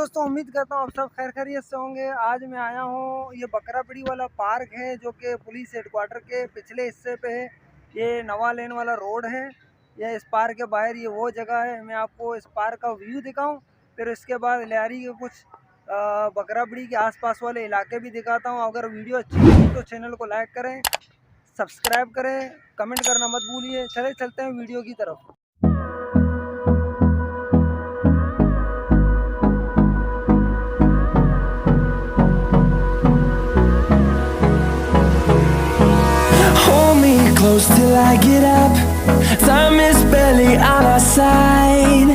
दोस्तों, उम्मीद करता हूँ आप सब खैर खैरियत से होंगे। आज मैं आया हूँ, ये बकरापड़ी वाला पार्क है जो कि पुलिस हेडक्वार्टर के पिछले हिस्से पे है। ये नवा लेन वाला रोड है। ये इस पार्क के बाहर ये वो जगह है। मैं आपको इस पार्क का व्यू दिखाऊं, फिर इसके बाद लियारी के कुछ बकरापड़ी के आसपास वाले इलाके भी दिखाता हूँ। अगर वीडियो अच्छी लगी तो चैनल को लाइक करें, सब्सक्राइब करें, कमेंट करना मत भूलिए। चलते हैं वीडियो की तरफ। Close till I get up. Time is barely on our side.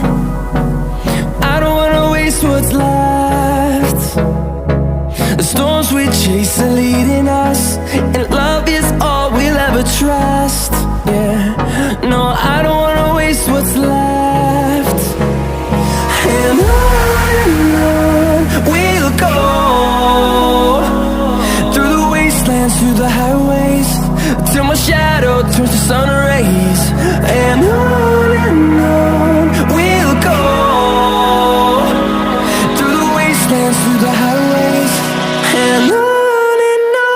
I don't wanna waste what's left. The storms we chase are leading us, and love is all we'll ever trust. Yeah, no, I don't wanna waste what's left. And on we'll go, through the wastelands, through the highways, till my shadow turns to sun rays. And on we'll go, through the wastelands, through the highways. And on we'll go.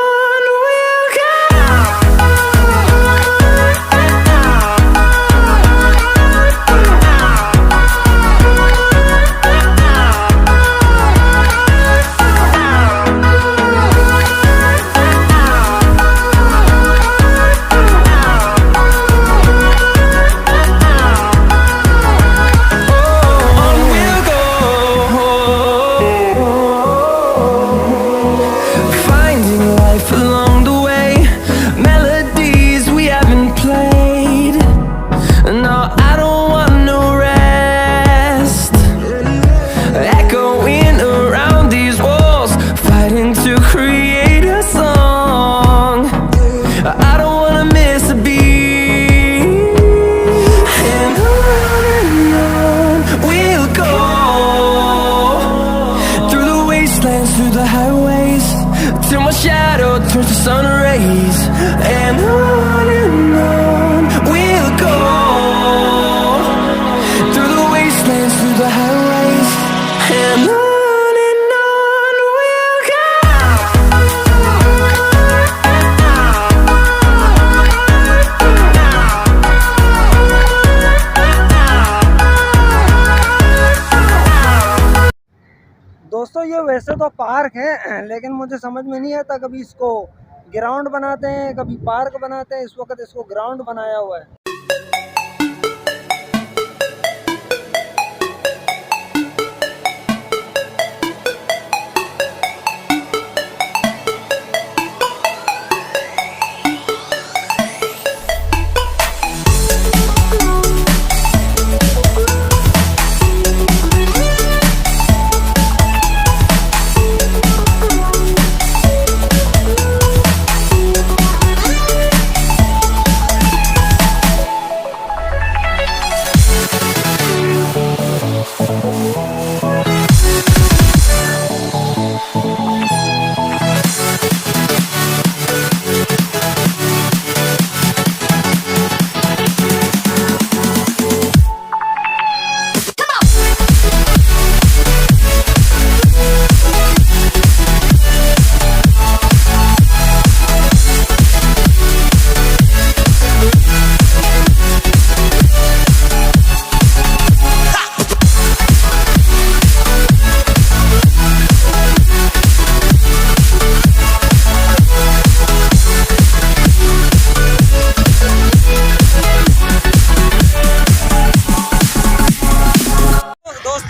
Through the highways, till my shadow turns to sun rays. And on we'll go, through the wastelands, through the highways. And on we'll go. दोस्तों, ये वैसे तो park है, लेकिन मुझे समझ में नहीं आता, कभी इसको ग्राउंड बनाते हैं, कभी पार्क बनाते हैं। इस वक्त इसको ग्राउंड बनाया हुआ है।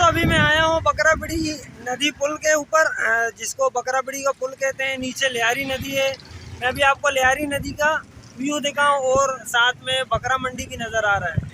अभी मैं आया हूँ बकरापड़ी नदी पुल के ऊपर, जिसको बकरापड़ी का पुल कहते हैं। नीचे लियारी नदी है। मैं भी आपको लियारी नदी का व्यू दिखाऊं और साथ में बकरा मंडी भी नज़र आ रहा है।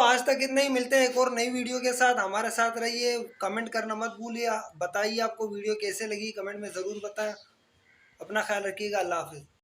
आज तक इतना ही, मिलते हैं एक और नई वीडियो के साथ। हमारे साथ रहिए, कमेंट करना मत भूलिए, बताइए आपको वीडियो कैसे लगी, कमेंट में ज़रूर बताएं। अपना ख्याल रखिएगा, अल्लाह हाफिज़।